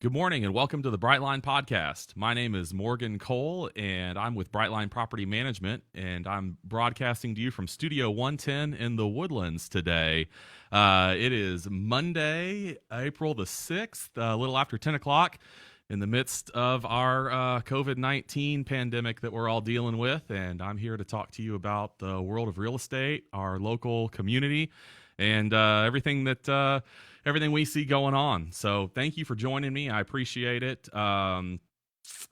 Good morning and welcome to the Brightline Podcast. My name is Morgan Cole and I'm with Brightline Property Management, and I'm broadcasting to you from Studio 110 in the Woodlands today. It is Monday, April the 6th, a little after 10 o'clock, in the midst of our COVID-19 pandemic that we're all dealing with. And I'm here to talk to you about the world of real estate, our local community, and everything we see going on. So thank you for joining me. I appreciate it.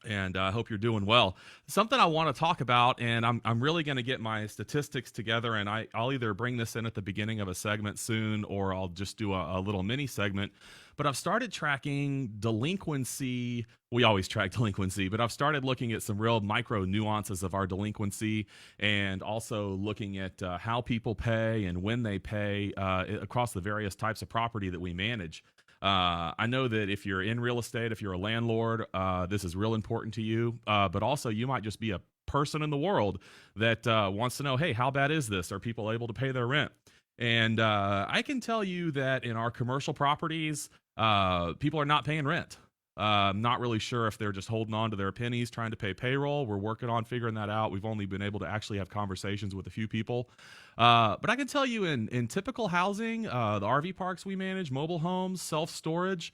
And I hope you're doing well. Something I want to talk about, and I'm really going to get my statistics together, and I'll either bring this in at the beginning of a segment soon, or I'll just do a little mini segment. But I've started tracking delinquency. We always track delinquency, but I've started looking at some real micro nuances of our delinquency, and also looking at how people pay and when they pay across the various types of property that we manage. I know that if you're in real estate, if you're a landlord, this is real important to you. But also, you might just be a person in the world that wants to know, hey, how bad is this? Are people able to pay their rent? And I can tell you that in our commercial properties, people are not paying rent. I'm not really sure if they're just holding on to their pennies trying to pay payroll. We're working on figuring that out. We've only been able to actually have conversations with a few people. But I can tell you in typical housing, the RV parks we manage, mobile homes, self-storage,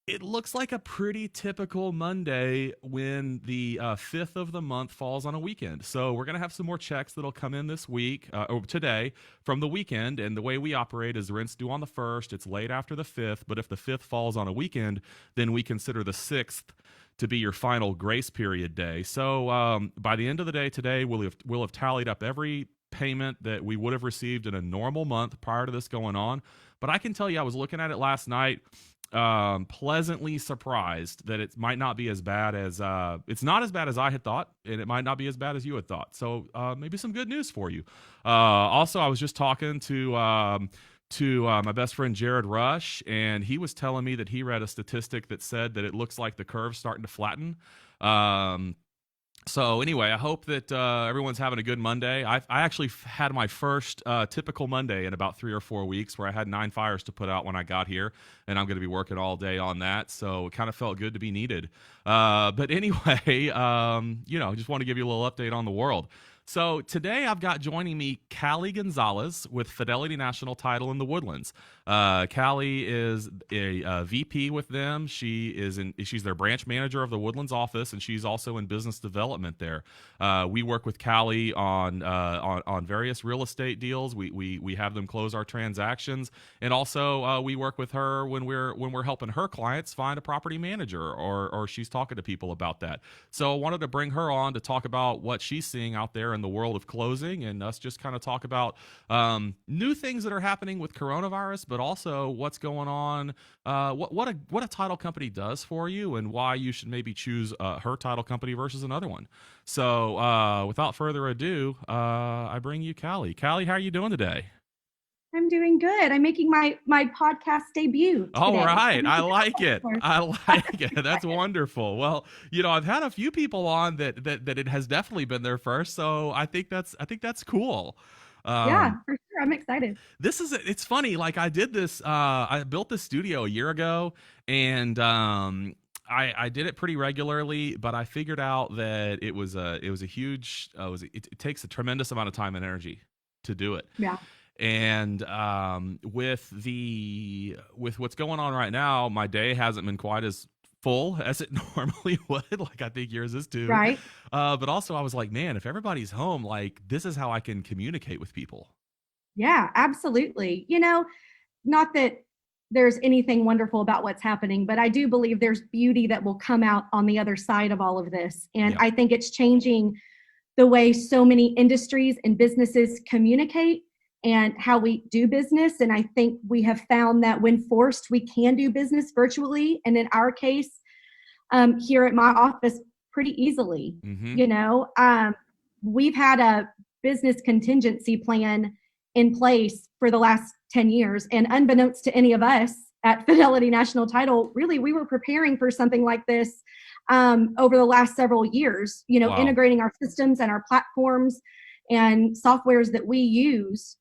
it looks like a pretty typical Monday when the 5th of the month falls on a weekend. So we're going to have some more checks that'll come in this week, or today, from the weekend. And the way we operate is rent's due on the 1st. It's late after the 5th. But if the 5th falls on a weekend, then we consider the 6th to be your final grace period day. So by the end of the day today, we'll have tallied up every payment that we would have received in a normal month prior to this going on. But I can tell you, I was looking at it last night, pleasantly surprised that it might not be as bad as it's not as bad as I had thought, and it might not be as bad as you had thought. So maybe some good news for you. Also, I was just talking to my best friend Jared Rush, and he was telling me that he read a statistic that said that it looks like the curve's starting to flatten. So anyway, I hope that everyone's having a good Monday. I actually had my first typical Monday in about 3 or 4 weeks, where I had 9 fires to put out when I got here, and I'm going to be working all day on that. So it kind of felt good to be needed. But anyway, just want to give you a little update on the world. So today I've got joining me Kalli Gonzalez with Fidelity National Title in the Woodlands. Kalli is a VP with them. She's their branch manager of the Woodlands office, and she's also in business development there. We work with Kalli on various real estate deals. We have them close our transactions, and also we work with her when we're helping her clients find a property manager, or she's talking to people about that. So I wanted to bring her on to talk about what she's seeing out there in the world of closing, and us just kind of talk about new things that are happening with coronavirus, but also what's going on, what a title company does for you, and why you should maybe choose her title company versus another one. So without further ado, I bring you Kalli. Kalli, how are you doing today? I'm doing good. I'm making my podcast debut today. All right. I like it. I like it. That's wonderful. Well, I've had a few people on that it has definitely been their first. So I think that's cool. Yeah, for sure. I'm excited. It's funny. Like I did this, I built this studio a year ago, and I did it pretty regularly, but I figured out that it takes a tremendous amount of time and energy to do it. Yeah. And with what's going on right now, my day hasn't been quite as full as it normally would. Like I think yours is too. Right. But also I was like, man, if everybody's home, like this is how I can communicate with people. Yeah, absolutely. Not that there's anything wonderful about what's happening, but I do believe there's beauty that will come out on the other side of all of this. And Yeah. I think it's changing the way so many industries and businesses communicate and how we do business. And I think we have found that when forced, we can do business virtually. And in our case, here at my office, pretty easily. Mm-hmm. We've had a business contingency plan in place for the last 10 years. And unbeknownst to any of us at Fidelity National Title, really, we were preparing for something like this over the last several years, Wow. integrating our systems and our platforms and softwares that we use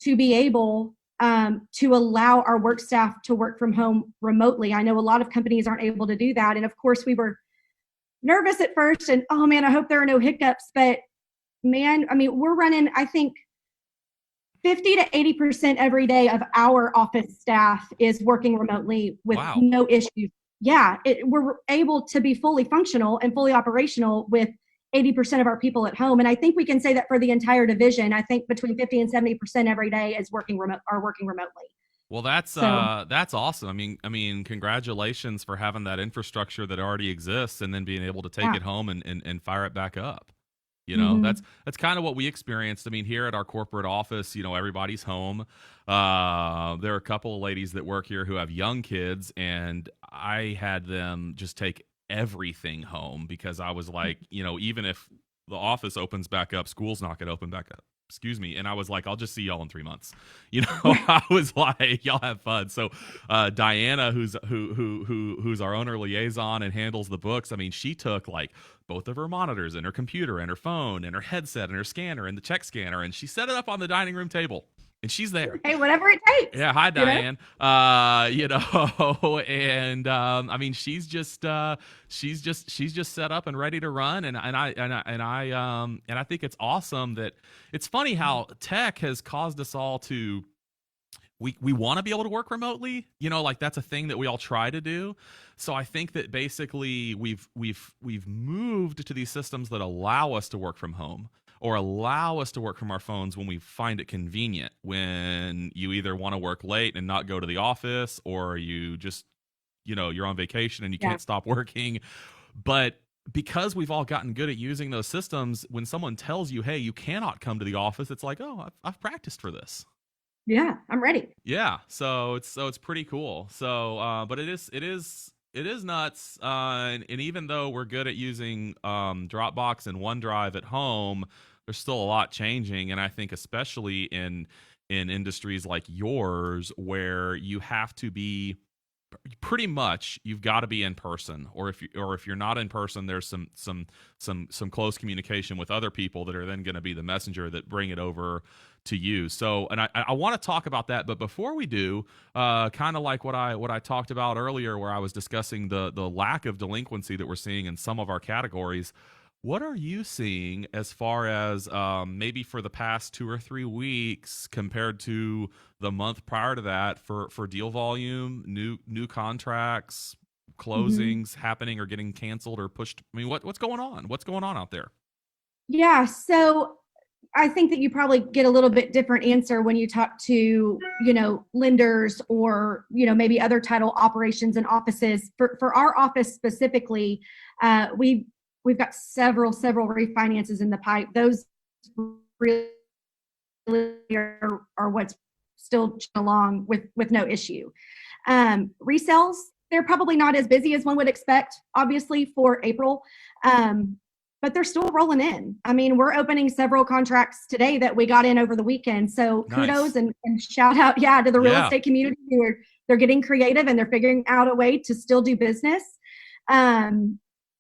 to be able to allow our work staff to work from home remotely. I know a lot of companies aren't able to do that. And of course, we were nervous at first and, oh man, I hope there are no hiccups. But man, I mean, we're running, I think, 50 to 80% every day of our office staff is working remotely with no issues. Yeah, we're able to be fully functional and fully operational with 80% of our people at home. And I think we can say that for the entire division. I think between 50 and 70% every day is working remotely. Well, that's awesome. I mean, congratulations for having that infrastructure that already exists and then being able to take it home and fire it back up. You know, that's kind of what we experienced. I mean, here at our corporate office, you know, everybody's home. There are a couple of ladies that work here who have young kids, and I had them just take everything home because I was like, you know, even if the office opens back up, school's not going to open back up. Excuse me. And I was like, I'll just see y'all in 3 months. You know, I was like, y'all have fun. So Diana, who's our owner liaison and handles the books, I mean, she took like both of her monitors and her computer and her phone and her headset and her scanner and the check scanner, and she set it up on the dining room table. And she's there. Hey, whatever it takes. Yeah, hi Diane. You know, and I mean, she's just set up and ready to run, and I think it's awesome that it's funny how tech has caused us all to. We want to be able to work remotely, you know, like that's a thing that we all try to do. So I think that basically we've moved to these systems that allow us to work from home, or allow us to work from our phones when we find it convenient, when you either want to work late and not go to the office, or you just, you know, you're on vacation and you can't stop working. But because we've all gotten good at using those systems, when someone tells you, hey, you cannot come to the office, it's like, oh, I've practiced for this. Yeah, I'm ready. Yeah, so it's pretty cool. So, but it is nuts. And even though we're good at using Dropbox and OneDrive at home, there's still a lot changing. And I think especially in industries like yours, where you have to be pretty much, you've got to be in person, or if you're not in person, there's some close communication with other people that are then going to be the messenger that bring it over to you. So, and I want to talk about that, but before we do, kind of like what I talked about earlier, where I was discussing the lack of delinquency that we're seeing in some of our categories. What are you seeing as far as maybe for the past 2 or 3 weeks compared to the month prior to that for deal volume, new contracts, closings happening or getting canceled or pushed? I mean, what's going on? What's going on out there? Yeah, so I think that you probably get a little bit different answer when you talk to, you know, lenders or, you know, maybe other title operations and offices. For our office specifically, we've got several refinances in the pipe. Those really are what's still along with no issue. Resales, they're probably not as busy as one would expect, obviously, for April, but they're still rolling in. I mean, we're opening several contracts today that we got in over the weekend. So kudos and shout out, to the real estate community who they're getting creative and they're figuring out a way to still do business.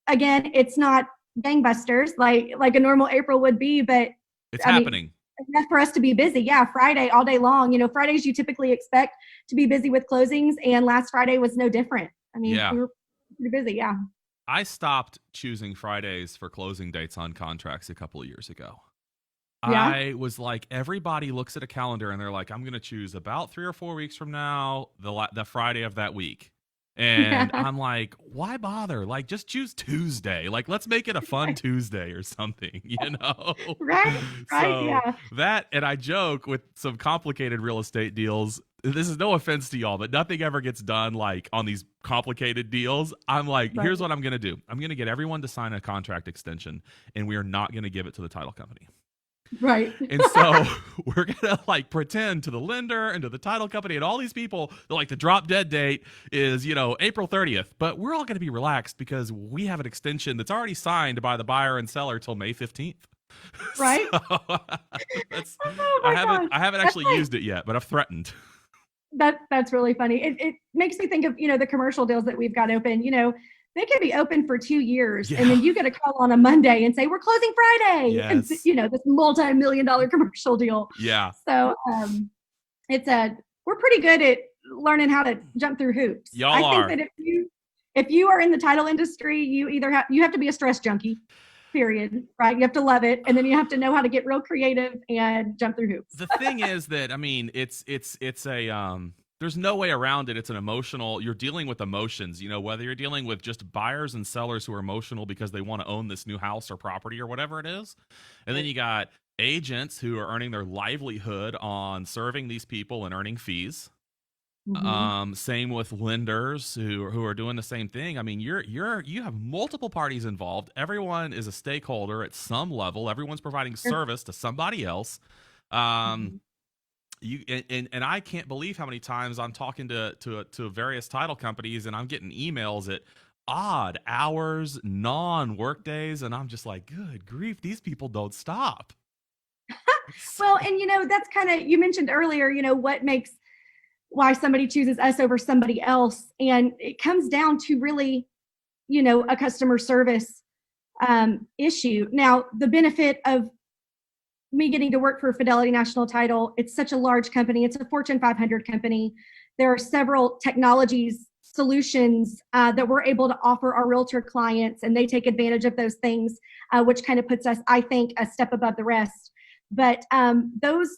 Again, it's not gangbusters like a normal April would be, but it's happening. Enough for us to be busy. Yeah, Friday all day long. You know, Fridays you typically expect to be busy with closings, and last Friday was no different. I mean, we were pretty busy. Yeah. I stopped choosing Fridays for closing dates on contracts a couple of years ago. Yeah. I was like, everybody looks at a calendar and they're like, I'm going to choose about 3 or 4 weeks from now, the Friday of that week. And I'm like, why bother? Like, just choose Tuesday. Like, let's make it a fun Tuesday or something, you know? Right, yeah. That, and I joke with some complicated real estate deals. This is no offense to y'all, but nothing ever gets done like on these complicated deals. I'm like, here's what I'm going to do. I'm going to get everyone to sign a contract extension, and we are not going to give it to the title company. Right. And so we're going to like pretend to the lender and to the title company and all these people that like the drop dead date is, you know, April 30th, but we're all going to be relaxed because we have an extension that's already signed by the buyer and seller till May 15th. Right. So I haven't actually used it yet, but I've threatened. That's really funny. It makes me think of, you know, the commercial deals that we've got open, you know, they can be open for 2 years and then you get a call on a Monday and say, we're closing Friday. Yes. And, you know, this multi-million-dollar commercial deal. Yeah. So it's we're pretty good at learning how to jump through hoops. Y'all I think are. that if you are in the title industry, you have to be a stress junkie, period, right? You have to love it, and then you have to know how to get real creative and jump through hoops. The thing is that, I mean, it's a there's no way around it. It's an emotional, you're dealing with emotions, whether you're dealing with just buyers and sellers who are emotional because they want to own this new house or property or whatever it is. And then you got agents who are earning their livelihood on serving these people and earning fees. Same with lenders who are doing the same thing. I mean, you have multiple parties involved. Everyone is a stakeholder at some level. Everyone's providing service to somebody else. You and I can't believe how many times I'm talking to various title companies and I'm getting emails at odd hours, non-work days, and I'm just like, good grief, these people don't stop. Well, and that's kind of, you mentioned earlier, why somebody chooses us over somebody else, and it comes down to really, a customer service issue. Now, the benefit of me getting to work for Fidelity National Title, it's such a large company. It's a Fortune 500 company. There are several technologies, solutions that we're able to offer our realtor clients, and they take advantage of those things, which kind of puts us, I think, a step above the rest. But those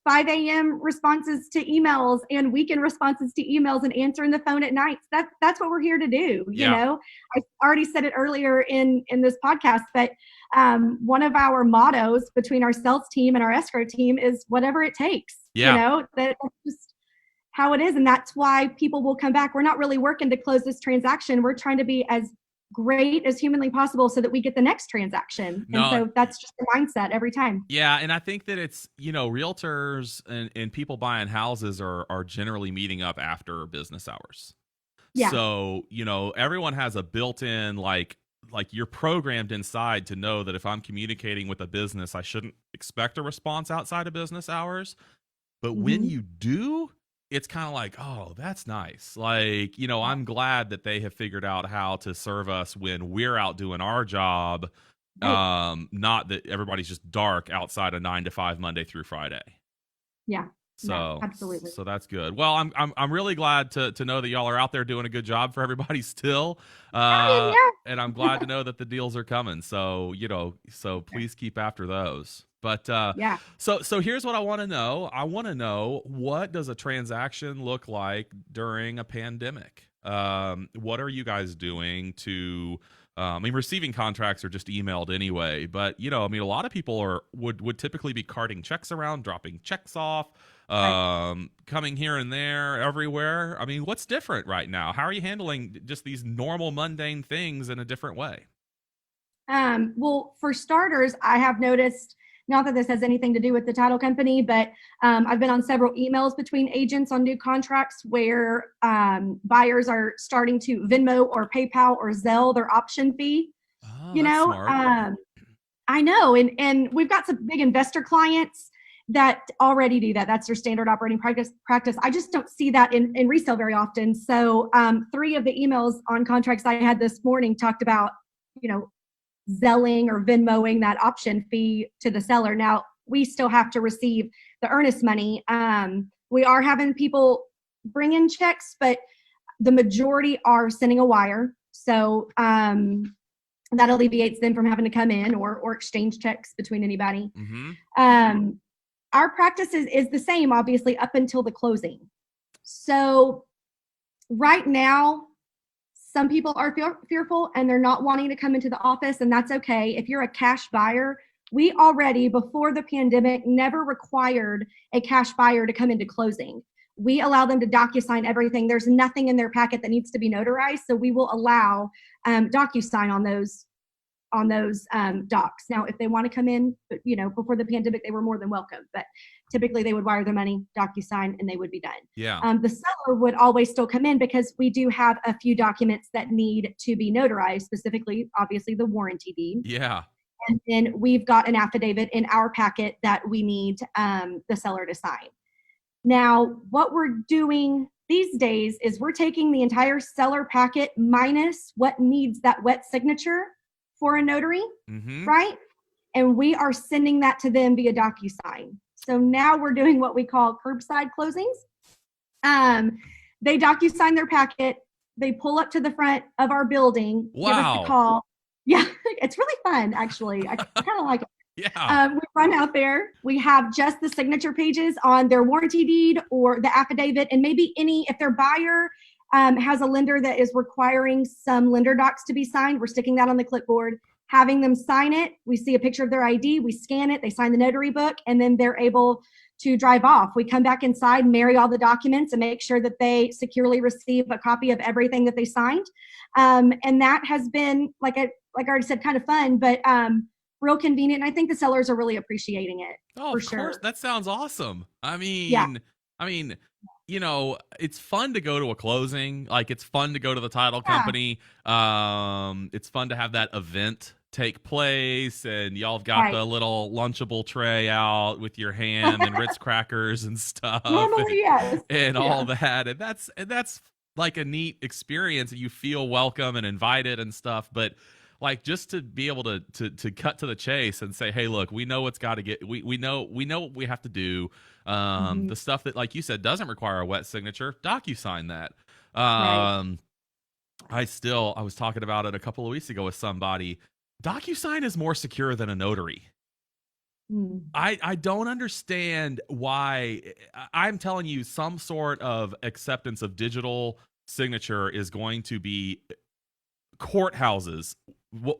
5 a.m. responses to emails and weekend responses to emails and answering the phone at night, that's what we're here to do. I already said it earlier in this podcast, but one of our mottos between our sales team and our escrow team is whatever it takes. That's just how it is. And that's why people will come back. We're not really working to close this transaction. We're trying to be as great as humanly possible so that we get the next transaction. And so that's just the mindset every time. Yeah. And I think that it's, realtors and people buying houses are generally meeting up after business hours. Yeah. So, everyone has a built-in, like you're programmed inside to know that if I'm communicating with a business, I shouldn't expect a response outside of business hours. But when you do, it's kind of like, oh, that's nice. Like, I'm glad that they have figured out how to serve us when we're out doing our job. Not that everybody's just dark outside of 9 to 5 Monday through Friday. Yeah. So no, absolutely. So that's good. Well, I'm really glad to know that y'all are out there doing a good job for everybody still. And I'm glad to know that the deals are coming. So, please keep after those. But so here's what I want to know. I want to know, what does a transaction look like during a pandemic? What are you guys doing to receiving contracts are just emailed anyway, but a lot of people would typically be carting checks around, dropping checks off, coming here and there, everywhere. I mean, what's different right now? How are you handling just these normal mundane things in a different way? Well, for starters, I have noticed, not that this has anything to do with the title company, but I've been on several emails between agents on new contracts where buyers are starting to Venmo or PayPal or Zelle their option fee. Oh, that's smart. I know, and we've got some big investor clients that already do that. That's their standard operating practice. I just don't see that in resale very often. So 3 of the emails on contracts I had this morning talked about, Zelling or Venmoing that option fee to the seller. Now, we still have to receive the earnest money. We are having people bring in checks, but the majority are sending a wire. So that alleviates them from having to come in or exchange checks between anybody. Our practice is the same, obviously, up until the closing. So right now, some people are fearful and they're not wanting to come into the office, and that's okay. If you're a cash buyer, we already, before the pandemic, never required a cash buyer to come into closing. We allow them to DocuSign everything. There's nothing in their packet that needs to be notarized, so we will allow DocuSign on those docs. Now, if they want to come in, before the pandemic, they were more than welcome, but typically they would wire their money, DocuSign, and they would be done. Yeah. The seller would always still come in because we do have a few documents that need to be notarized, specifically, obviously, the warranty deed. Yeah. And then we've got an affidavit in our packet that we need the seller to sign. Now, what we're doing these days is we're taking the entire seller packet minus what needs that wet signature for a notary, right? And we are sending that to them via DocuSign. So now we're doing what we call curbside closings. Um, they DocuSign their packet. They pull up to the front of our building, give us the Wow. call. Yeah, it's really fun, actually. I kind of like it. Yeah. We run out there. We have just the signature pages on their warranty deed or the affidavit, and maybe if their buyer has a lender that is requiring some lender docs to be signed, we're sticking that on the clipboard, having them sign it. We see a picture of their ID, we scan it, they sign the notary book, and then they're able to drive off. We come back inside, marry all the documents, and make sure that they securely receive a copy of everything that they signed. And that has been, like I already said, kind of fun, but real convenient. And I think the sellers are really appreciating it. Oh, For of course. sure. That sounds awesome. Yeah. I mean, it's fun to go to a closing. Like, it's fun to go to the title Yeah. company. It's fun to have that event take place, and y'all have got Right. the little Lunchable tray out with your ham and Ritz crackers and stuff, Normally, yes. and Yeah. all that. And that's like a neat experience. You feel welcome and invited and stuff, but like, just to be able to cut to the chase and say, hey, look, we know what's got to get, we know what we have to do. Mhm. The stuff that, like you said, doesn't require a wet signature, DocuSign that. Right. I was talking about it a couple of weeks ago with somebody. DocuSign is more secure than a notary. Mm. I don't understand why. I'm telling you, some sort of acceptance of digital signature is going to be courthouses.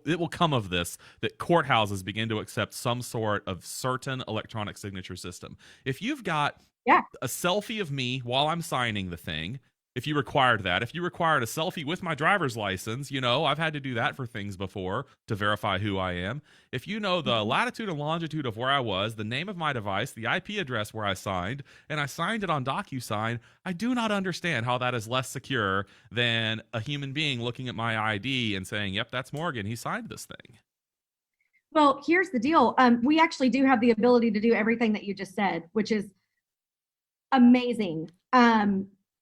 It will come of this, that courthouses begin to accept some sort of certain electronic signature system. If you've got Yeah. a selfie of me while I'm signing the thing, if you required that, if you required a selfie with my driver's license, I've had to do that for things before to verify who I am. If you know the Mhm. latitude and longitude of where I was, the name of my device, the IP address where I signed, and I signed it on DocuSign, I do not understand how that is less secure than a human being looking at my ID and saying, yep, that's Morgan. He signed this thing. Well, here's the deal. We actually do have the ability to do everything that you just said, which is amazing.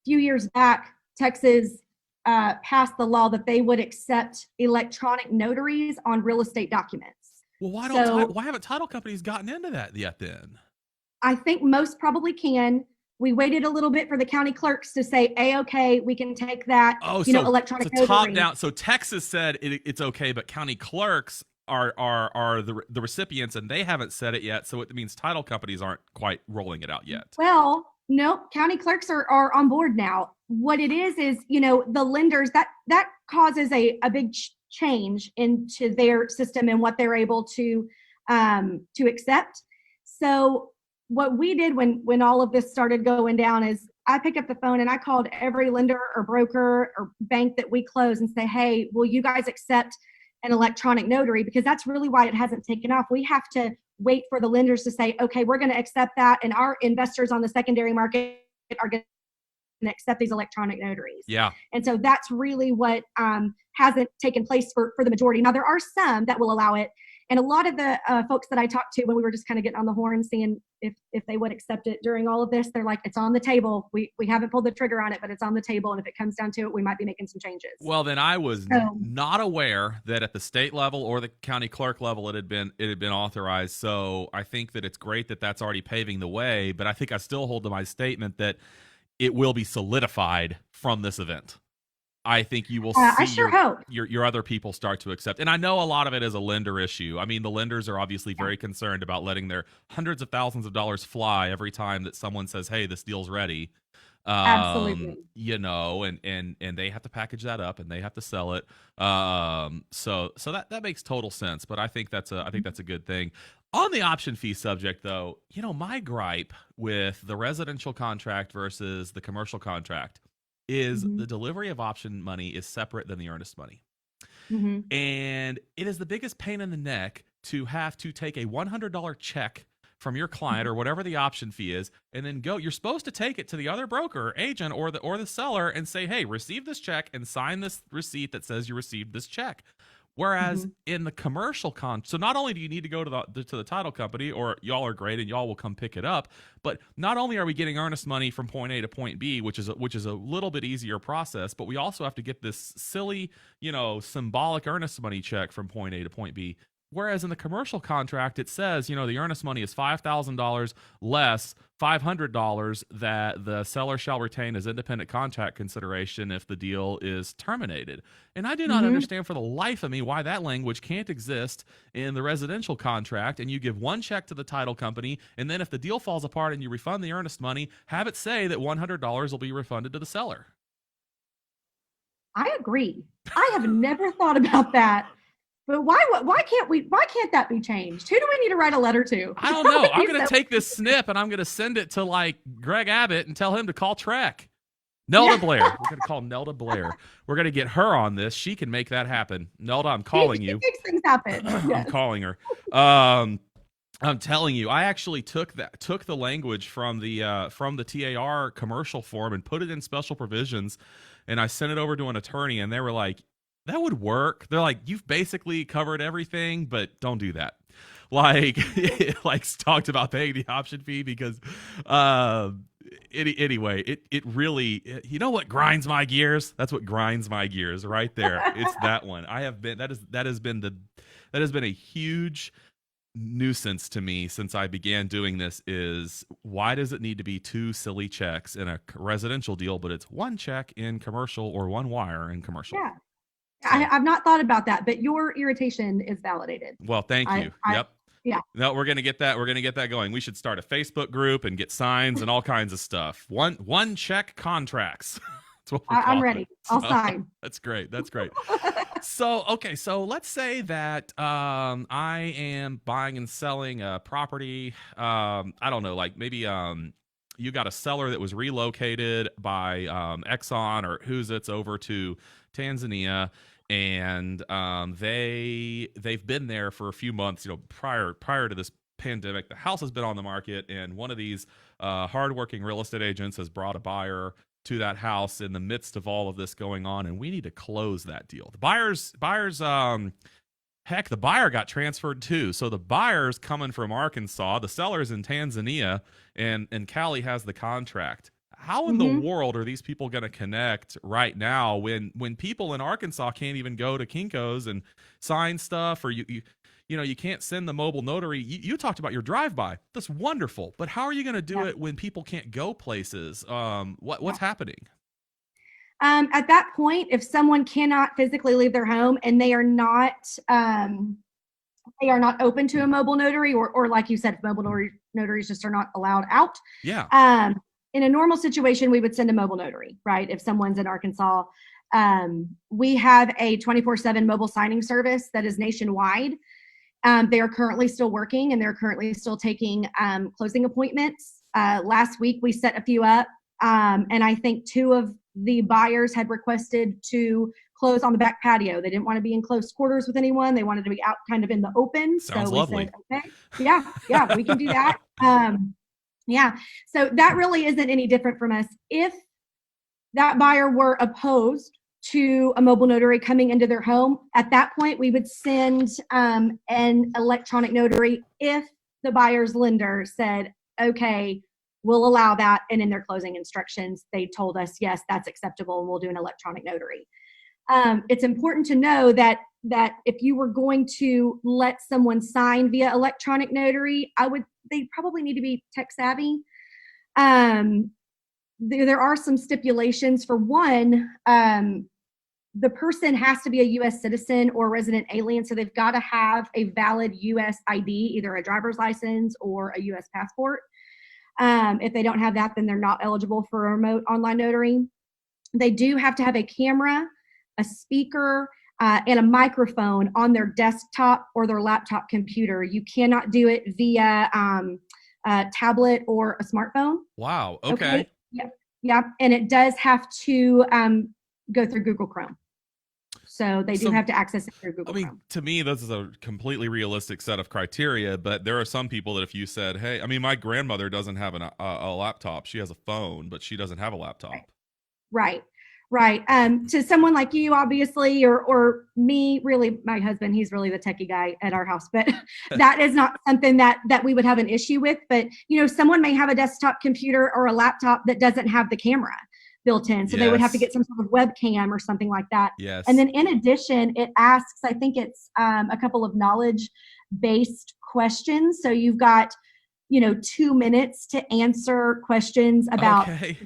Few years back, Texas passed the law that they would accept electronic notaries on real estate documents. Well, So why haven't title companies gotten into that yet then? I think most probably can. We waited a little bit for the county clerks to say, okay, we can take that, Oh, electronic top notary. down. So Texas said it's okay, but county clerks are the recipients, and they haven't said it yet. So it means title companies aren't quite rolling it out yet. Well, no, county clerks are on board now. What it is, the lenders, that causes a big change into their system and what they're able to accept. So what we did when all of this started going down is I picked up the phone and I called every lender or broker or bank that we close and say, hey, will you guys accept an electronic notary? Because that's really why it hasn't taken off. We have to wait for the lenders to say, okay, we're going to accept that. And our investors on the secondary market are going to accept these electronic notaries. Yeah. And so that's really what hasn't taken place for the majority. Now, there are some that will allow it. And a lot of the folks that I talked to when we were just kind of getting on the horn, seeing if they would accept it during all of this, they're like, it's on the table. We haven't pulled the trigger on it, but it's on the table. And if it comes down to it, we might be making some changes. Well, then I was So, not aware that at the state level or the county clerk level it had been authorized. So I think that it's great that that's already paving the way. But I think I still hold to my statement that it will be solidified from this event. I think you will see I sure hope. your other people start to accept. And I know a lot of it is a lender issue. I mean, the lenders are obviously very concerned about letting their hundreds of thousands of dollars fly every time that someone says, hey, this deal's ready. Absolutely. And they have to package that up and they have to sell it. So that makes total sense. But I think that's a good thing. On the option fee subject, though, my gripe with the residential contract versus the commercial contract is the delivery of option money is separate than the earnest money. Mm-hmm. And it is the biggest pain in the neck to have to take a $100 check from your client or whatever the option fee is, and then go. You're supposed to take it to the other broker, agent, or the seller and say, hey, receive this check and sign this receipt that says you received this check. Whereas in the commercial so not only do you need to go to the title company, or y'all are great and y'all will come pick it up, but not only are we getting earnest money from point A to point B, which is a little bit easier process, but we also have to get this silly, symbolic earnest money check from point A to point B. Whereas in the commercial contract, it says, the earnest money is $5,000 less $500 that the seller shall retain as independent contract consideration if the deal is terminated. And I do not Mm-hmm. understand for the life of me why that language can't exist in the residential contract. And you give one check to the title company, and then if the deal falls apart and you refund the earnest money, have it say that $100 will be refunded to the seller. I agree. I have never thought about that. But why can't that be changed? Who do we need to write a letter to? I don't know. I'm going to take this snip and I'm going to send it to like Greg Abbott and tell him to call Trek. Nelda Blair. We're going to call Nelda Blair. We're going to get her on this. She can make that happen. Nelda, I'm calling you. Makes things happen. I'm Yes. calling her. I'm telling you, I actually took the language from the TAR commercial form and put it in special provisions, and I sent it over to an attorney, and they were like, "That would work." They're like, "You've basically covered everything, but don't do that." Like, like talked about paying the option fee because, anyway, it really, you know what grinds my gears? That's what grinds my gears right there. It's that one. That has been a huge nuisance to me since I began doing this. Is why does it need to be two silly checks in a residential deal, but it's one check in commercial or one wire in commercial? Yeah. So, I've not thought about that, but your irritation is validated. well, thank you. Yep. Yeah. No, we're gonna get that. We're gonna get that going. We should start a Facebook group and get signs and all kinds of stuff. One check contracts. That's what I'm ready. I'll sign. That's great. That's great. So, okay, so let's say that I am buying and selling a property. I don't know, like maybe you got a seller that was relocated by Exxon or who's it's over to Tanzania, and they've been there for a few months. Prior to this pandemic, the house has been on the market, and one of these hardworking real estate agents has brought a buyer to that house in the midst of all of this going on, and we need to close that deal. The buyer's heck, the buyer got transferred too. So the buyer's coming from Arkansas, the seller's in Tanzania, and Kalli has the contract. How in the world are these people going to connect right now when people in Arkansas can't even go to Kinko's and sign stuff, or you can't send the mobile notary? You talked about your drive-by. That's wonderful. But how are you going to do it when people can't go places? What's happening? At that point, if someone cannot physically leave their home and they are not open to a mobile notary, or like you said, mobile notaries just are not allowed out. Yeah. In a normal situation, we would send a mobile notary, right? If someone's in Arkansas, we have a 24/7 mobile signing service that is nationwide. They are currently still working, and they're currently still taking closing appointments. Last week, we set a few up, and I think two of the buyers had requested to close on the back patio. They didn't want to be in close quarters with anyone. They wanted to be out kind of in the open. Sounds so we lovely. said, okay, yeah, we can do that. Yeah, so that really isn't any different from us. If that buyer were opposed to a mobile notary coming into their home, at that point, we would send an electronic notary if the buyer's lender said, okay, we'll allow that. And in their closing instructions, they told us, yes, that's acceptable, and we'll do an electronic notary. It's important to know that if you were going to let someone sign via electronic notary, they probably need to be tech savvy. There are some stipulations. For one, the person has to be a U.S. citizen or resident alien, so they've got to have a valid U.S. ID, either a driver's license or a U.S. passport. If they don't have that, then they're not eligible for a remote online notary. They do have to have a camera, a speaker, and a microphone on their desktop or their laptop computer. You cannot do it via a tablet or a smartphone. Wow. Okay. Yeah. And it does have to go through Google Chrome. So they do have to access it through Google Chrome. To me, this is a completely realistic set of criteria, but there are some people that if you said, hey, my grandmother doesn't have a laptop. She has a phone, but she doesn't have a laptop. Right. To someone like you, obviously, or me, really, my husband, he's really the techie guy at our house, but that is not something that we would have an issue with. But, someone may have a desktop computer or a laptop that doesn't have the camera. built in. So they would have to Yes. get some sort of webcam or something like that. Yes. And then in addition, it asks, I think it's a couple of knowledge-based questions. So you've got, 2 minutes to answer questions about Okay.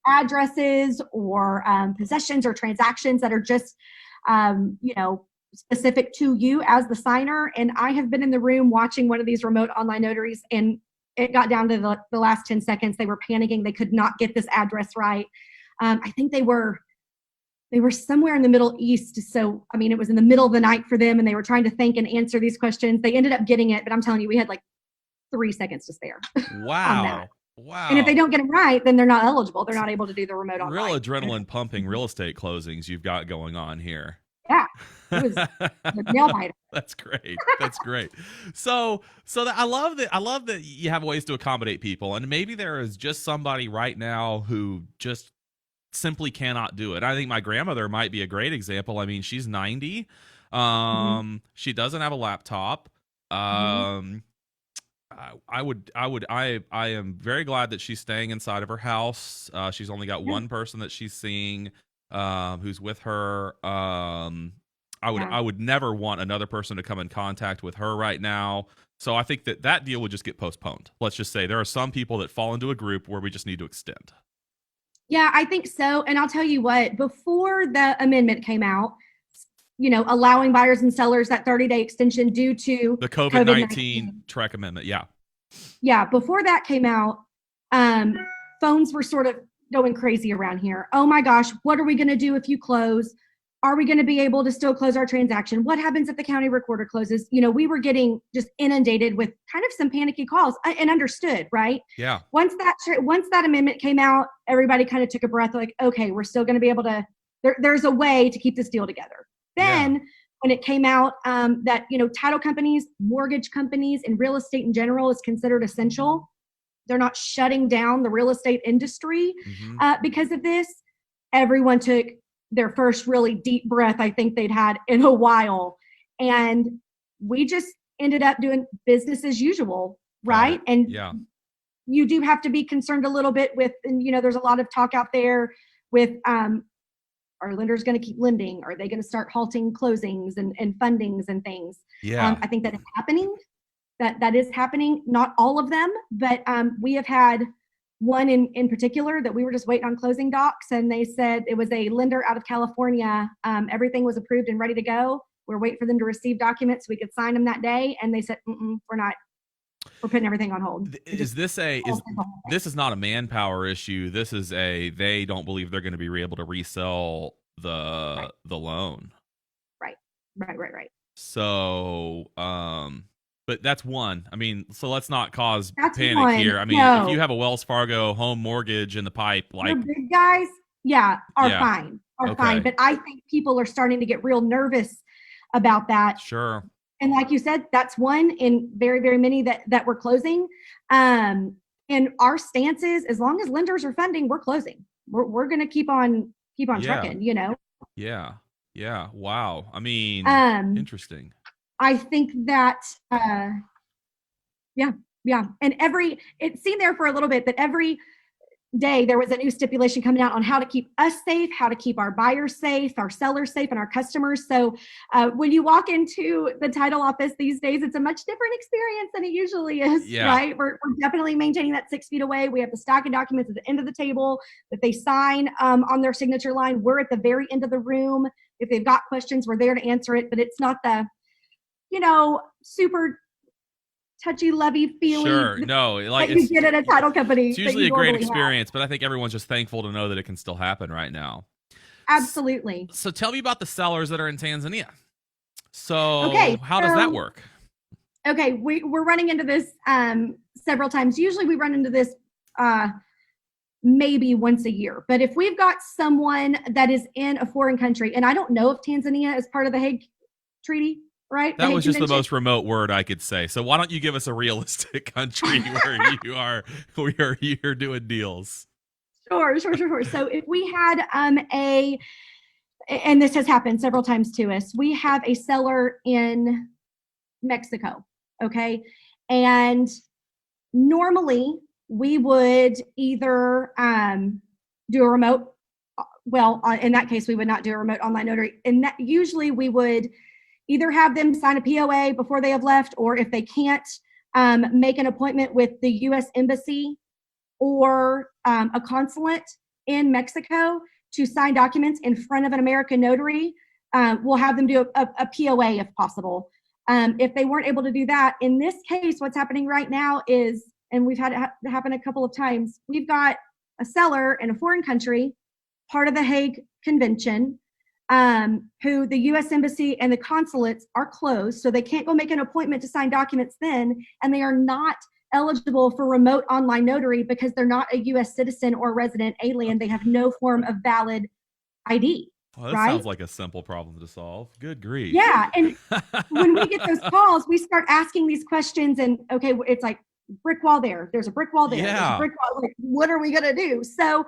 addresses or possessions or transactions that are just, specific to you as the signer. And I have been in the room watching one of these remote online notaries, and it got down to the last 10 seconds. They were panicking. They could not get this address right. I think they were somewhere in the Middle East. So, I mean, it was in the middle of the night for them, and they were trying to think and answer these questions. They ended up getting it, but I'm telling you, we had like 3 seconds to spare on that. Wow. And if they don't get it right, then they're not eligible. They're not able to do the remote Real online. adrenaline pumping real estate closings you've got going on here. Yeah, it was a nail biter. That's great. That's great. So I love that you have ways to accommodate people, and maybe there is just somebody right now who just simply cannot do it. I think my grandmother might be a great example. I mean, she's 90. She doesn't have a laptop. I am very glad that she's staying inside of her house. She's only got one person that she's seeing, who's with her. I would never want another person to come in contact with her right now. So I think that deal would just get postponed. Let's just say there are some people that fall into a group where we just need to extend. Yeah, I think so. And I'll tell you what, before the amendment came out, allowing buyers and sellers that 30-day extension due to the COVID-19 TREC amendment. Yeah. Yeah. Before that came out, phones were sort of going crazy around here. Oh my gosh, what are we going to do if you close? Are we going to be able to still close our transaction? What happens if the county recorder closes? We were getting just inundated with kind of some panicky calls, and understood, right? Yeah. Once that amendment came out, everybody kind of took a breath, like, okay, we're still going to be able to, there's a way to keep this deal together. Then when it came out that, title companies, mortgage companies, and real estate in general is considered essential, they're not shutting down the real estate industry because of this. Everyone took their first really deep breath I think they'd had in a while. And we just ended up doing business as usual, right? And you do have to be concerned a little bit with, and there's a lot of talk out there with, are lenders going to keep lending? Are they going to start halting closings and fundings and things? Yeah. I think that is happening. That is happening. Not all of them, but we have had one in particular that we were just waiting on closing docs, and they said it was a lender out of California. Everything was approved and ready to go. We're waiting for them to receive documents so we could sign them that day, and they said, we're not. We're putting everything on hold. This is not a manpower issue. This is they don't believe they're going to be able to resell the loan. Right. So, but that's one. I mean, so let's not cause panic one. here. I mean, if you have a Wells Fargo home mortgage in the pipe, like the big guys, are fine. Fine. But I think people are starting to get real nervous about that. Sure. And like you said, that's one in very, very many that we're closing. And our stance is, as long as lenders are funding, we're closing. We're going to keep on trucking, Yeah. Wow. I mean, interesting. I think that, yeah. And it seemed there for a little bit that every day there was a new stipulation coming out on how to keep us safe, how to keep our buyers safe, our sellers safe, and our customers. So when you walk into the title office these days, it's a much different experience than it usually is, right? We're definitely maintaining that 6 feet away. We have the stack of documents at the end of the table that they sign on their signature line. We're at the very end of the room. If they've got questions, we're there to answer it, but it's not the, super touchy-lovey feeling. Sure, no, like you get at a title company. It's usually a great experience, but I think everyone's just thankful to know that it can still happen right now. Absolutely. So tell me about the sellers that are in Tanzania. So how does that work? Okay, we're running into this several times. Usually we run into this maybe once a year. But if we've got someone that is in a foreign country, and I don't know if Tanzania is part of the Hague Treaty, right? That was just the most remote word I could say. So why don't you give us a realistic country where you're doing deals? Sure. So if we had and this has happened several times to us, we have a seller in Mexico, okay? And normally we would either do a remote well, in that case, we would not do a remote online notary. And that usually we would either have them sign a POA before they have left, or if they can't, make an appointment with the U.S. Embassy or a consulate in Mexico to sign documents in front of an American notary. We'll have them do a POA if possible. If they weren't able to do that, in this case, what's happening right now is, and we've had it happen a couple of times, we've got a seller in a foreign country, part of the Hague Convention, who the U.S. Embassy and the consulates are closed, so they can't go make an appointment to sign documents then, and they are not eligible for remote online notary because they're not a U.S. citizen or resident alien. They have no form of valid ID. Well, that Right? sounds like a simple problem to solve. Good grief. Yeah. And when we get those calls, we start asking these questions, and okay, it's like brick wall there. There's a brick wall there. There's a Yeah. brick wall. Like, what are we going to do? So,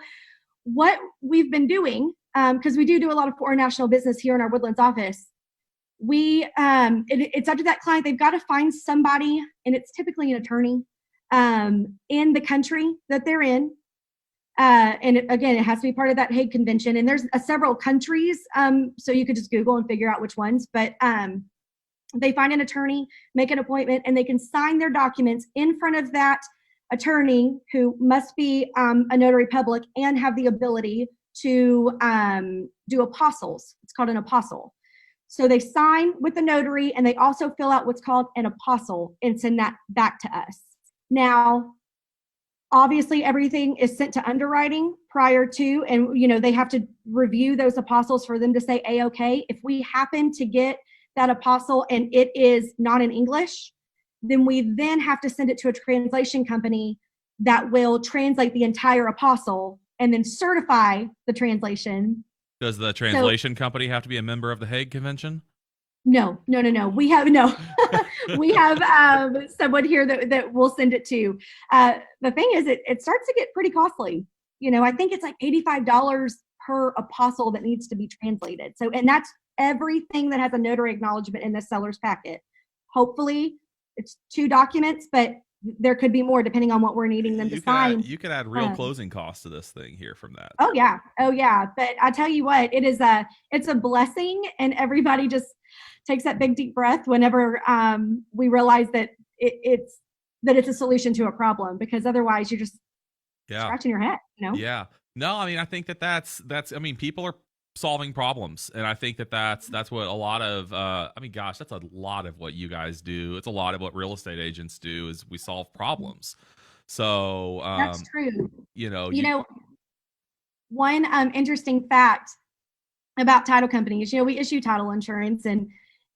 what we've been doing, because we do a lot of foreign national business here in our Woodlands office, it's up to that client. They've got to find somebody, and it's typically an attorney in the country that they're in. And again, it has to be part of that Hague Convention. And there's several countries, so you could just Google and figure out which ones. But they find an attorney, make an appointment, and they can sign their documents in front of that attorney, who must be a notary public and have the ability to do apostles. It's called an apostle. So they sign with the notary, and they also fill out what's called an apostle and send that back to us. Now, obviously, everything is sent to underwriting prior to, and they have to review those apostles for them to say A-OK. If we happen to get that apostle and it is not in English, then we then have to send it to a translation company that will translate the entire apostle and then certify the translation. Does the translation company have to be a member of the Hague Convention? No. We have we have someone here that we'll send it to. The thing is, it starts to get pretty costly. I think it's like $85 per apostle that needs to be translated. So, and that's everything that has a notary acknowledgement in the seller's packet. Hopefully, it's 2 documents, but there could be more depending on what we're needing them to sign. You could add real closing costs to this thing here from that. Oh yeah. But I tell you what, it's a blessing, and everybody just takes that big deep breath whenever we realize that it's a solution to a problem, because otherwise you're just scratching your head. Yeah. No, I mean, I think that's people are solving problems, and I think that's what a lot of gosh, that's a lot of what you guys do. It's a lot of what real estate agents do, is we solve problems. So that's true. One interesting fact about title companies, we issue title insurance,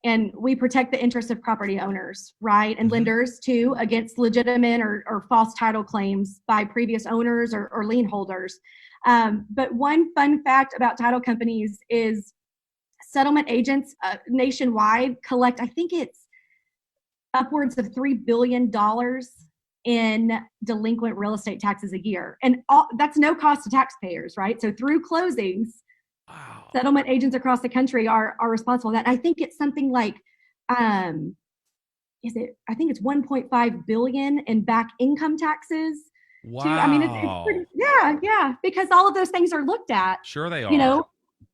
and we protect the interests of property owners, right? And lenders too, against legitimate or false title claims by previous owners or lien holders. But one fun fact about title companies is settlement agents nationwide collect, I think it's upwards of $3 billion in delinquent real estate taxes a year. And that's no cost to taxpayers, right? So through closings, wow, settlement agents across the country are responsible for that. And I think it's something like, I think it's 1.5 billion in back income taxes. Wow. I mean, it's pretty, yeah, because all of those things are looked at. Sure they are.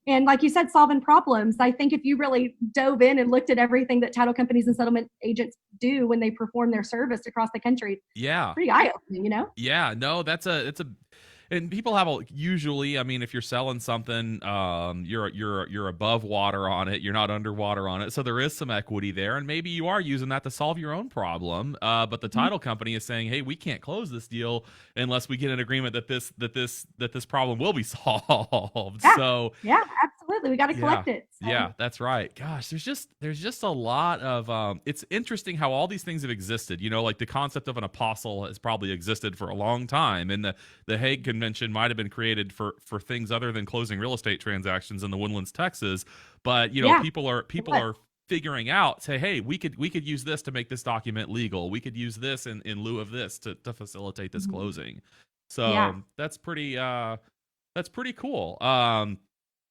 And like you said, solving problems. I think if you really dove in and looked at everything that title companies and settlement agents do when they perform their service across the country, yeah, pretty eye-opening, Yeah, no, and people have usually, I mean, if you're selling something, you're above water on it, you're not underwater on it, so there is some equity there, and maybe you are using that to solve your own problem. But the title company is saying, "Hey, we can't close this deal unless we get an agreement that this problem will be solved." Yeah, so yeah, absolutely, we got to collect it. So. Yeah, that's right. Gosh, there's just a lot of. It's interesting how all these things have existed. Like the concept of an apostle has probably existed for a long time, and the Hague Convention might have been created for things other than closing real estate transactions in the Woodlands, Texas. But people are figuring out, say, hey, we could use this to make this document legal. We could use this in lieu of this to facilitate this closing. So that's pretty cool.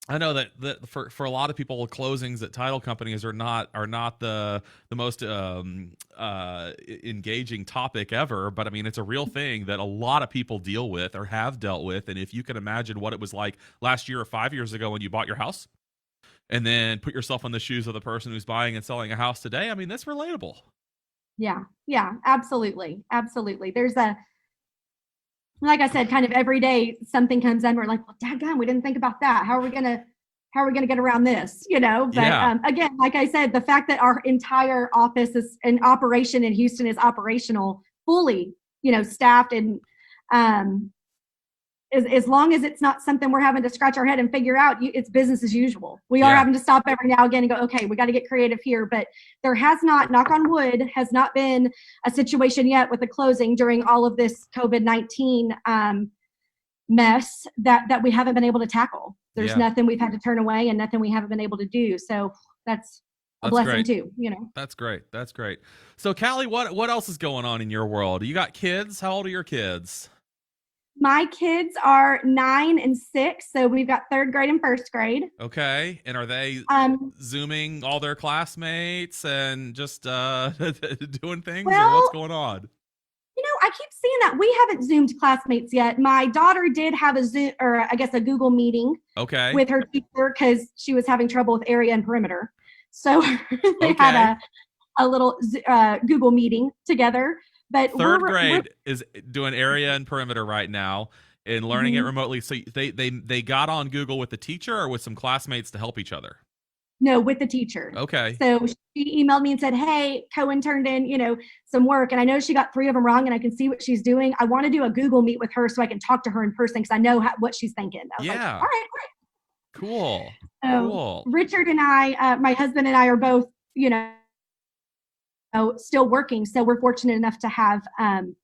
I know that for a lot of people, closings at title companies are not the most engaging topic ever. But I mean, it's a real thing that a lot of people deal with or have dealt with. And if you can imagine what it was like last year or 5 years ago when you bought your house, and then put yourself in the shoes of the person who's buying and selling a house today, I mean, that's relatable. Yeah, yeah, absolutely, absolutely. There's a, like I said, kind of every day something comes in. We're like, well, dadgum, we didn't think about that. How are we gonna get around this? But Yeah. again, like I said, the fact that our entire office is in operation in Houston is operational, fully, staffed, and um, as long as it's not something we're having to scratch our head and figure out, it's business as usual. We are Yeah. having to stop every now and again and go, okay, we got to get creative here. But there has not, knock on wood, has not been a situation yet with the closing during all of this COVID-19 mess that we haven't been able to tackle. There's Yeah. nothing we've had to turn away and nothing we haven't been able to do. So that's a That's blessing great. too, That's great. That's great. So, Kalli, what else is going on in your world? You got kids? How old are your kids? My kids are 9 and 6, so we've got third grade and first grade. Okay. And are they Um, zooming all their classmates and just doing things, or what's well, going on? I keep seeing that we haven't Zoomed classmates yet. My daughter did have a Zoom, or I guess a Google meeting Okay. with her teacher because she was having trouble with area and perimeter. So they had Okay. a little Google meeting together. But Third we're grade is doing area and perimeter right now and learning it mhm. remotely. So they got on Google with the teacher or with some classmates to help each other. No, with the teacher. Okay. So she emailed me and said, "Hey, Cohen turned in, some work, and I know she got 3 of them wrong, and I can see what she's doing. I want to do a Google meet with her so I can talk to her in person because I know what she's thinking." I was like, Yeah. "All right, Cool. great." So Cool. Richard and I, my husband and I, are both, still working. So we're fortunate enough to have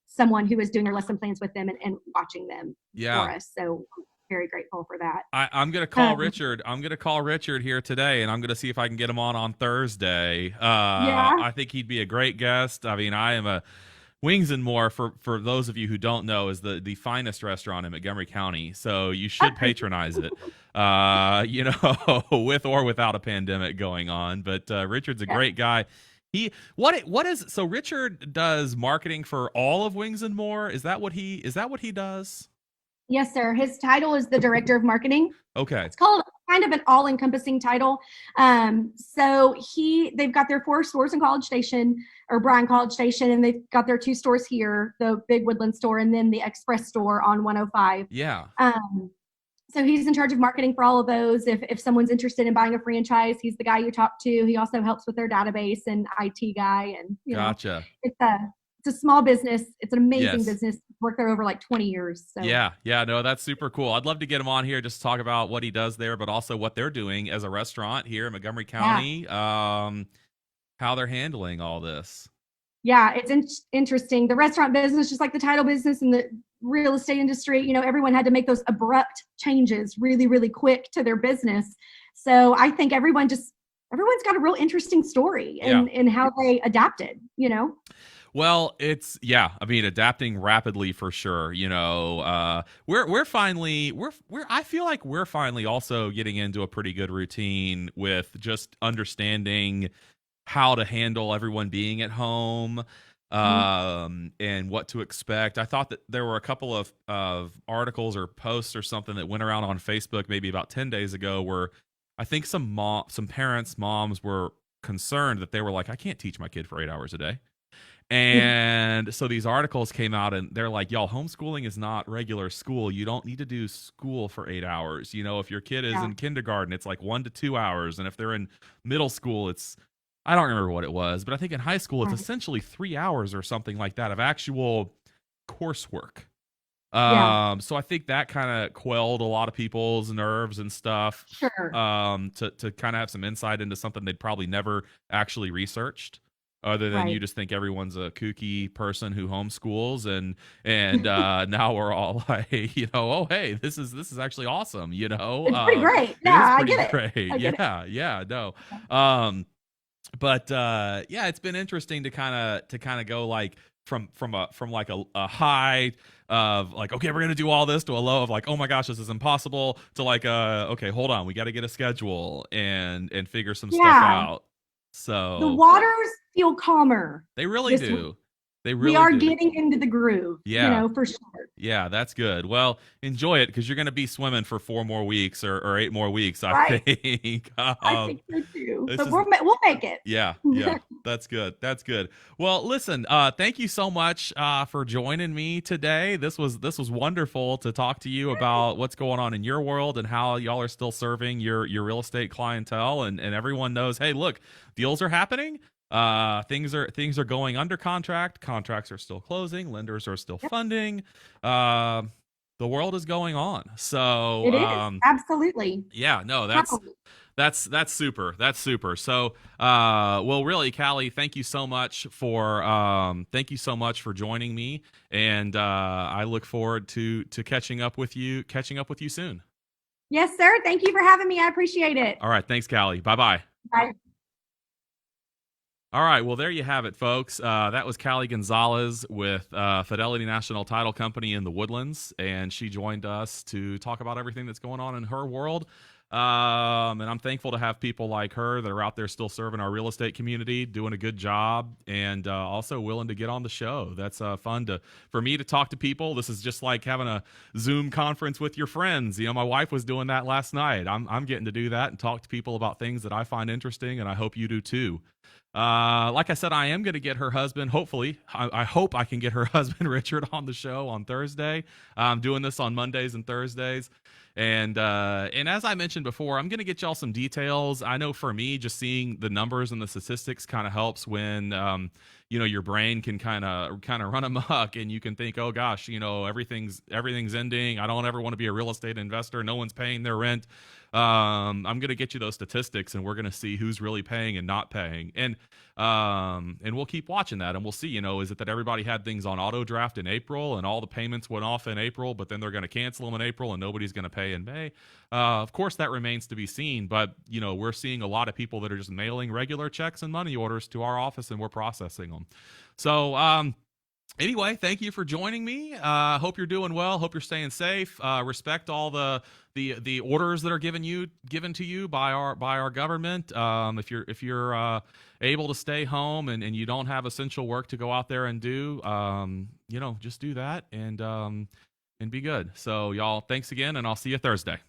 someone who is doing our lesson plans with them and watching them for Yeah. us. So very grateful for that. I'm gonna call Um, Richard. I'm gonna call Richard here today, and I'm gonna see if I can get him on Thursday. yeah. I think he'd be a great guest. I mean, I am a Wings and More, for those of you who don't know, is the finest restaurant in Montgomery County. So you should patronize it. With or without a pandemic going on. But Richard's a Yeah. great guy. What is so Richard does marketing for all of Wings and More? Is that what he does? Yes, sir. His title is the director of marketing. Okay. It's called kind of an all-encompassing title. So they've got their 4 stores in College Station, or Bryan College Station, and they've got their 2 stores here, the big Woodland store and then the Express store on 105. Yeah. So he's in charge of marketing for all of those. If someone's interested in buying a franchise, he's the guy you talk to. He also helps with their database and IT guy. And Gotcha. it's a small business. It's an amazing Yes. business. Worked there over like 20 years. So Yeah, yeah, no, that's super cool. I'd love to get him on here just to talk about what he does there, but also what they're doing as a restaurant here in Montgomery yeah, County. How they're handling all this. yeah, it's interesting. The restaurant business, just like the title business and the real estate industry, everyone had to make those abrupt changes really, really quick to their business. So I think everyone's got a real interesting story Yeah. in how they adapted. Well, I mean, adapting rapidly for sure. We're finally I feel like we're finally also getting into a pretty good routine with just understanding how to handle everyone being at home, Mhm. and what to expect. I thought that there were a couple of articles or posts or something that went around on Facebook maybe about 10 days ago where I think some parents, moms were concerned that they were like, I can't teach my kid for 8 hours a day. And so these articles came out and they're like, y'all, homeschooling is not regular school. You don't need to do school for 8 hours. If your kid is Yeah, in kindergarten, it's like 1 to 2 hours. And if they're in middle school, I don't remember what it was, but I think in high school, it's right. essentially 3 hours or something like that of actual coursework. Yeah, So I think that kind of quelled a lot of people's nerves and stuff, sure. to kind of have some insight into something they'd probably never actually researched, other than you Right. just think everyone's a kooky person who homeschools, and now we're all like, oh hey, this is actually awesome, It's pretty great. it is Yeah, I pretty get it. great. I get it. Yeah, yeah, no. But yeah, it's been interesting to kind of go like from like a high of like, okay, we're gonna do all this, to a low of like, oh my gosh, this is impossible, to like, okay, hold on, we got to get a schedule and figure some stuff Yeah, out. the So waters feel calmer they really this week. do. They We really are do. getting into the groove, Yeah. for sure. Yeah, that's good. Well, enjoy it, because you're going to be swimming for 4 more weeks, or 8 more weeks, I Right? think. I think so too. This But is we'll make it. Yeah, yeah. That's good. That's good. Well, listen, thank you so much for joining me today. This was wonderful to talk to you about what's going on in your world and how y'all are still serving your real estate clientele, and everyone knows, hey, look, deals are happening. Things are going under contract. Contracts are still closing. Lenders are still Yep, funding. Uh, the world is going on. So, it is. Absolutely. yeah, no, that's Happily. that's super. That's super. So, well, really, Kalli, thank you so much for joining me, and I look forward to catching up with you soon. Yes, sir. Thank you for having me. I appreciate it. All right, thanks, Kalli. Bye bye. Bye. All right, well, there you have it, folks. That was Kalli Gonzalez with Fidelity National Title Company in the Woodlands, and she joined us to talk about everything that's going on in her world. And I'm thankful to have people like her that are out there still serving our real estate community, doing a good job, and also willing to get on the show. That's fun for me to talk to people. This is just like having a Zoom conference with your friends. My wife was doing that last night. I'm getting to do that and talk to people about things that I find interesting, and I hope you do too. Like I said, I am going to get her husband. Hopefully, I hope I can get her husband Richard on the show on Thursday. I'm doing this on Mondays and Thursdays, and as I mentioned before, I'm going to get y'all some details. I know for me, just seeing the numbers and the statistics kind of helps when your brain can kind of run amok, and you can think, oh gosh, everything's ending. I don't ever want to be a real estate investor. No one's paying their rent. I'm going to get you those statistics, and we're going to see who's really paying and not paying. And we'll keep watching that, and we'll see, is it that everybody had things on auto draft in April and all the payments went off in April, but then they're going to cancel them in April and nobody's going to pay in May? Of course, that remains to be seen, but, we're seeing a lot of people that are just mailing regular checks and money orders to our office, and we're processing them. So, anyway, thank you for joining me. Hope you're doing well. Hope you're staying safe. Respect all the orders that are given to you by our government. If you're able to stay home and you don't have essential work to go out there and do, just do that and be good. So y'all, thanks again, and I'll see you Thursday.